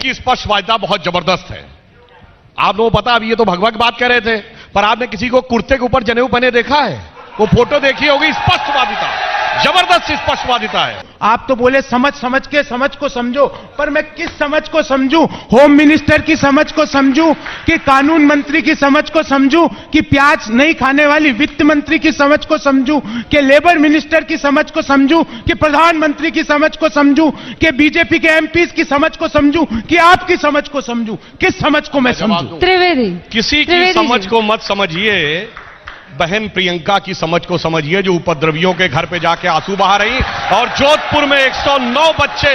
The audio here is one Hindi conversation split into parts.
की स्पष्टवादिता बहुत जबरदस्त है। आप लोगों को पता, अभी ये तो भगभग बात कर रहे थे, पर आपने किसी को कुर्ते के ऊपर जनेऊ पहने देखा है? वो फोटो देखी होगी, स्पष्टवादिता, जबरदस्त स्पष्टवादिता है। आप तो बोले समझ के समझ को समझो, पर मैं किस समझ को समझूं? होम मिनिस्टर की समझ को समझूं कि कानून मंत्री की समझ को समझूं कि प्याज नहीं खाने वाली वित्त मंत्री की समझ को समझूं कि लेबर मिनिस्टर की समझ को समझूं कि प्रधानमंत्री की समझ को समझूं कि बीजेपी के एमपीज की समझ को समझूं कि आपकी समझ को समझूं? किस समझ को मैं समझूं? त्रिवेदी, किसी की समझ को मत समझिए, बहन प्रियंका की समझ को समझिए, जो उपद्रवियों के घर पे जाके आंसू बहा रही, और जोधपुर में 109 बच्चे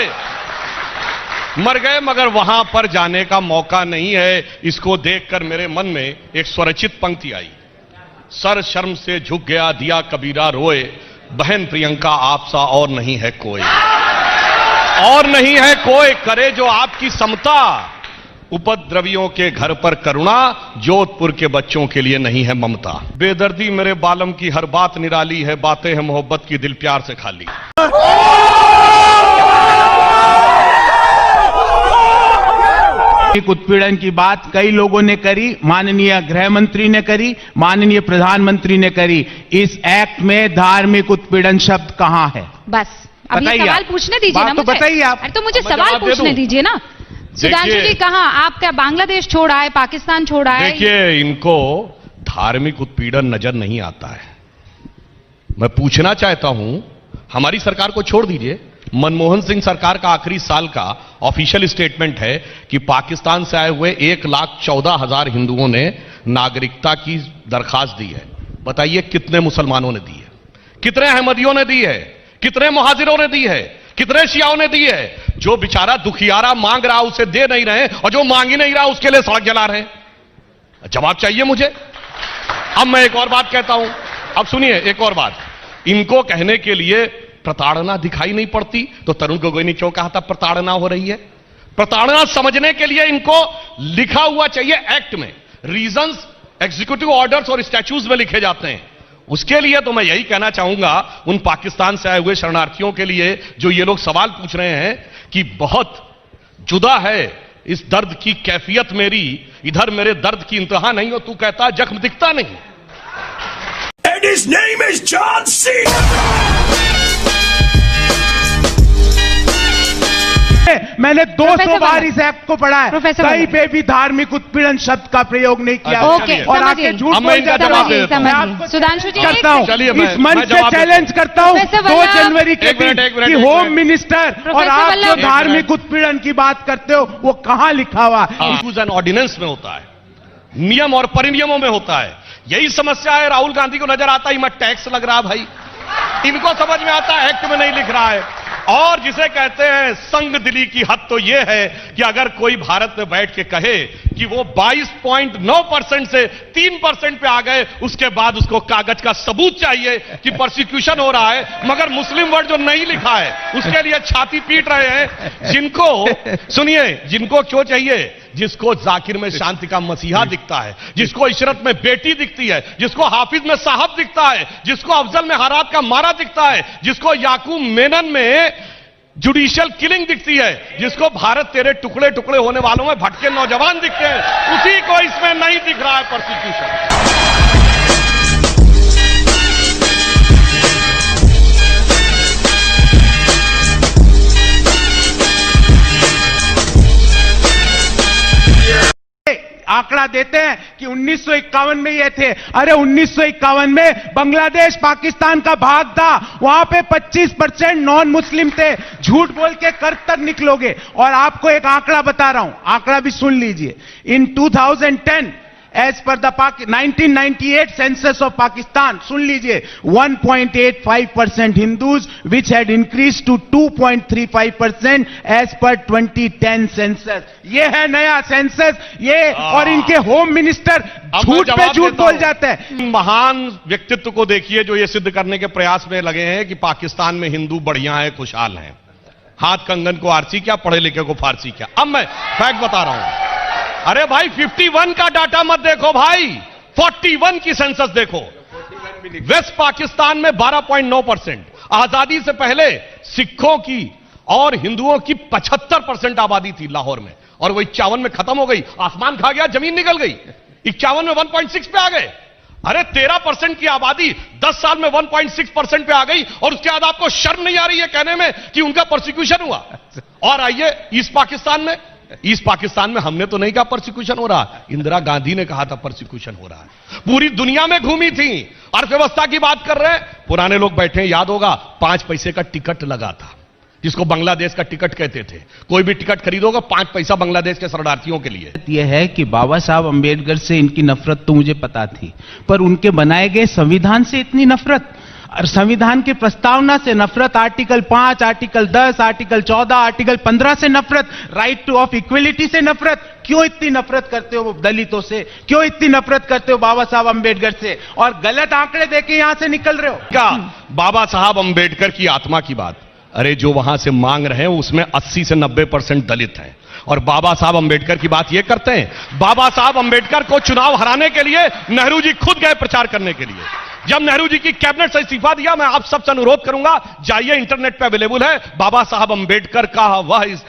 मर गए मगर वहां पर जाने का मौका नहीं है। इसको देखकर मेरे मन में एक स्वरचित पंक्ति आई, सर शर्म से झुक गया दिया कबीरा रोए, बहन प्रियंका आप सा और नहीं है कोई, और नहीं है कोई करे जो आपकी समता, उपद्रवियों के घर पर करुणा, जोधपुर के बच्चों के लिए नहीं है ममता। बेदर्दी मेरे बालम की हर बात निराली है, बातें हैं मोहब्बत की दिल प्यार से खाली। उत्पीड़न की बात कई लोगों ने करी, माननीय गृह मंत्री ने करी, माननीय प्रधानमंत्री ने करी। इस एक्ट में धार्मिक उत्पीड़न शब्द कहां है? बस अब ये सवाल पूछने दीजिए ना मुझे। बताइए आप। अरे तो मुझे सवाल पूछने दीजिए ना। सुधांशु जी, कहां आप क्या बांग्लादेश छोड़ा है, पाकिस्तान छोड़ा है? देखिए, इनको धार्मिक उत्पीड़न नजर नहीं आता है। मैं पूछना चाहता हूं, हमारी सरकार को छोड़ दीजिए, मनमोहन सिंह सरकार का आखिरी साल का ऑफिशियल स्टेटमेंट है कि पाकिस्तान से आए हुए 1,14,000 हिंदुओं ने नागरिकता की दरखास्त दी है। बताइए कितने मुसलमानों ने दी है, कितने अहमदियों ने दी है, कितने मुहाजिरों ने दी है, कितने शियाओं ने दी है? जो बेचारा दुखियारा मांग रहा उसे दे नहीं रहे, और जो मांग ही नहीं रहा उसके लिए सड़क जला रहे हैं। जवाब चाहिए मुझे। अब मैं एक और बात कहता हूं, अब सुनिए एक और बात। इनको कहने के लिए प्रताड़ना दिखाई नहीं पड़ती, तो तरुण गोगोई ने क्यों कहा था प्रताड़ना हो रही है? प्रताड़ना समझने के लिए इनको लिखा हुआ चाहिए एक्ट में, रीजंस एग्जीक्यूटिव ऑर्डर्स और स्टैट्यूज में लिखे जाते हैं। उसके लिए तो मैं यही कहना चाहूंगा उन पाकिस्तान से आए हुए शरणार्थियों के लिए जो ये लोग सवाल पूछ रहे हैं कि बहुत जुदा है इस दर्द की कैफियत मेरी, इधर मेरे दर्द की इंतहा नहीं हो, तू कहता जख्म दिखता नहीं। And his name is John C. मैंने 200 बार इस एक्ट को पढ़ा है, कहीं पे भी धार्मिक उत्पीड़न शब्द का प्रयोग नहीं किया। ओके, और आके झूठ बोल जाता हूं। सुधांशु जी करता हूं, इस मंच से चैलेंज करता हूं 2 जनवरी के दिन कि होम मिनिस्टर और आप जो धार्मिक उत्पीड़न की बात करते हो वो कहां लिखा हुआ है? रूल्स एंड ऑर्डिनेंस में होता है, नियम और परिनियमों में होता है। यही समस्या है। राहुल गांधी को नजर आता ही मैं टैक्स लग रहा भाई, इनको समझ में आता है एक्ट में नहीं लिख रहा है। और जिसे कहते हैं संग दिली की हद तो यह है कि अगर कोई भारत में बैठ के कहे कि वो 22.9% से 3% पे आ गए, उसके बाद उसको कागज का सबूत चाहिए कि परसिक्यूशन हो रहा है, मगर मुस्लिम वर्ड जो नहीं लिखा है उसके लिए छाती पीट रहे हैं। जिनको सुनिए, जिनको क्यों चाहिए? जिसको जाकिर में शांति का मसीहा दिखता है, जिसको इशरत में बेटी दिखती है, जिसको हाफिज में साहब दिखता है, जिसको अफजल में हारात का मारा दिखता है, जिसको याकूब मेनन में जुडिशियल किलिंग दिखती है, जिसको भारत तेरे टुकड़े टुकड़े होने वालों में भटके नौजवान दिखते हैं, उसी को इसमें नहीं दिख रहा है परसिक्यूशन। आंकड़ा देते हैं कि 1951 में ये थे। अरे 1951 में बांग्लादेश पाकिस्तान का भाग था, वहां पे 25% नॉन मुस्लिम थे। झूठ बोल के कर तक निकलोगे। और आपको एक आंकड़ा बता रहा हूं, आंकड़ा भी सुन लीजिए। In 2010 as per the 1998 census of Pakistan, सुन लीजिए, 1.85% Hindus which had increase to 2.35% as per 2010 census. ये है नया सेंसस ये। और इनके होम मिनिस्टर झूठ पे झूठ बोल जाते हैं। महान व्यक्तित्व को देखिए जो ये सिद्ध करने के प्रयास में लगे हैं कि पाकिस्तान में हिंदू बढ़िया है, खुशहाल हैं। हाथ कंगन को आरसी क्या, पढ़े लिखे को फारसी क्या। अब मैं फैक्ट बता रहा हूं। अरे भाई 51 का डाटा मत देखो भाई, 41 की सेंसस देखो। वेस्ट पाकिस्तान में 12.9%, आजादी से पहले सिखों की और हिंदुओं की 75% आबादी थी लाहौर में, और वो 51 में खत्म हो गई, आसमान खा गया, जमीन निकल गई। 51 में 1.6 पे आ गए। अरे 13% की आबादी 10 साल में 1.6% पे आ गई, और उसके बाद आपको शर्म नहीं आ रही है कहने में कि उनका प्रोसिक्यूशन हुआ। और आइए ईस्ट पाकिस्तान में, ईस्ट पाकिस्तान में हमने तो नहीं कहा प्रोसिक्यूशन हो रहा, इंदिरा गांधी ने कहा था प्रोसिक्यूशन हो रहा है। पूरी दुनिया में घूमी थी, अर्थव्यवस्था की बात कर रहे हैं। पुराने लोग बैठे हैं, याद होगा 5 पैसे का टिकट लगा था, जिसको बांग्लादेश का टिकट कहते थे। कोई भी टिकट खरीदोगा 5 पैसा बांग्लादेश के शरणार्थियों के लिए। यह है कि बाबा साहब अंबेडकर से इनकी नफरत तो मुझे पता थी, पर उनके बनाए गए संविधान से इतनी नफरत, और संविधान की प्रस्तावना से नफरत, आर्टिकल 5, आर्टिकल 10, आर्टिकल 14, आर्टिकल 15 से नफरत, राइट टू ऑफ इक्वलिटी से नफरत। क्यों इतनी नफरत करते हो दलितों से? क्यों इतनी नफरत करते हो बाबा साहब अंबेडकर से? और गलत आंकड़े देके यहां से निकल रहे हो क्या? बाबा साहब अंबेडकर की आत्मा की बात, अरे जो वहां से मांग रहे हैं उसमें 80 से 90% दलित हैं, और बाबा साहब अंबेडकर की बात ये करते हैं। बाबा साहब अंबेडकर को चुनाव हराने के लिए नेहरू जी खुद गए प्रचार करने के लिए। जब नेहरू जी की कैबिनेट से इस्तीफा दिया, मैं आप सबसे अनुरोध करूंगा, जाइए इंटरनेट पे अवेलेबल है बाबा साहब अंबेडकर का वह इस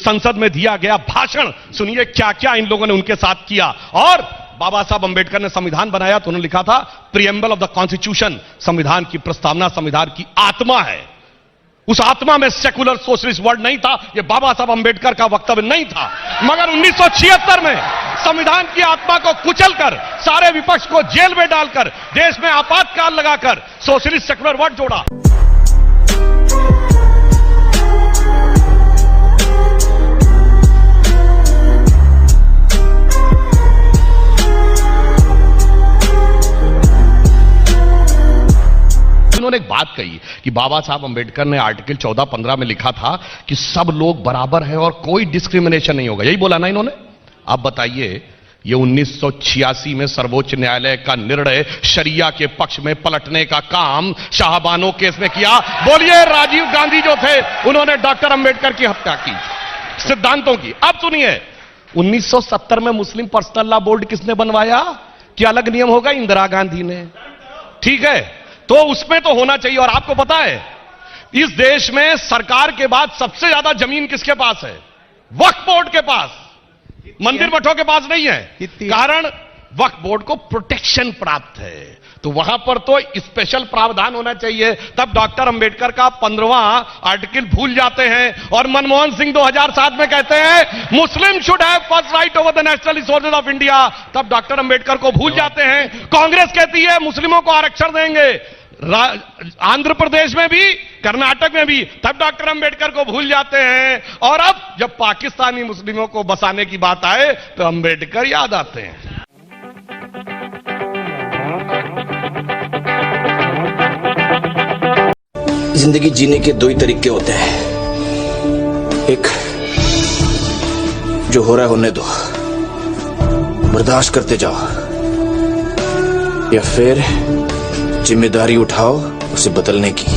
संसद में दिया गया भाषण, सुनिए क्या क्या इन लोगों ने उनके साथ किया। और बाबा साहब अंबेडकर ने संविधान बनाया तो उन्होंने लिखा था प्रीएम्बल ऑफ द कॉन्स्टिट्यूशन, संविधान की प्रस्तावना संविधान की आत्मा है। उस आत्मा में सेकुलर सोशलिस्ट वर्ड नहीं था, यह बाबा साहब अंबेडकर का वक्तव्य नहीं था। मगर 1976 में संविधान की आत्मा को कुचलकर, सारे विपक्ष को जेल में डालकर, देश में आपातकाल लगाकर सोशलिस्ट सेकुलर वर्ड जोड़ा। उन्होंने एक बात कही कि बाबा साहब अंबेडकर ने आर्टिकल 14-15 में लिखा था कि सब लोग बराबर हैं और कोई डिस्क्रिमिनेशन नहीं होगा, यही बोला ना इन्होंने। आप बताइए, ये 1986 में सर्वोच्च न्यायालय का निर्णय शरिया के पक्ष में पलटने का काम शाहबानो केस में किया। बोलिए, राजीव गांधी जो थे उन्होंने डॉक्टर अंबेडकर की हत्या की, सिद्धांतों की। अब सुनिए, 1970 में मुस्लिम पर्सनल लॉ बोर्ड किसने बनवाया? क्या अलग नियम होगा? इंदिरा गांधी ने। ठीक है, तो उसमें तो होना चाहिए। और आपको पता है इस देश में सरकार के बाद सबसे ज्यादा जमीन किसके पास है? वक्फ बोर्ड के पास, मंदिर मठों के पास नहीं है। कारण वक्फ बोर्ड को प्रोटेक्शन प्राप्त है, तो वहां पर तो स्पेशल प्रावधान होना चाहिए। तब डॉक्टर अंबेडकर का 15वां आर्टिकल भूल जाते हैं और मनमोहन सिंह 2007 में कहते हैं मुस्लिम should have first right over the national resources of India. तब डॉक्टर अंबेडकर को भूल जाते हैं। कांग्रेस कहती है मुस्लिमों को आरक्षण देंगे, आंध्र प्रदेश में भी, कर्नाटक में भी, तब डॉक्टर अंबेडकर को भूल जाते हैं। और अब जब पाकिस्तानी मुस्लिमों को बसाने की बात आए तो अंबेडकर याद आते हैं। जिंदगी जीने के 2 ही तरीके होते हैं, एक जो हो रहा है होने दो, बर्दाश्त करते जाओ, या फिर जिम्मेदारी उठाओ उसे बदलने की।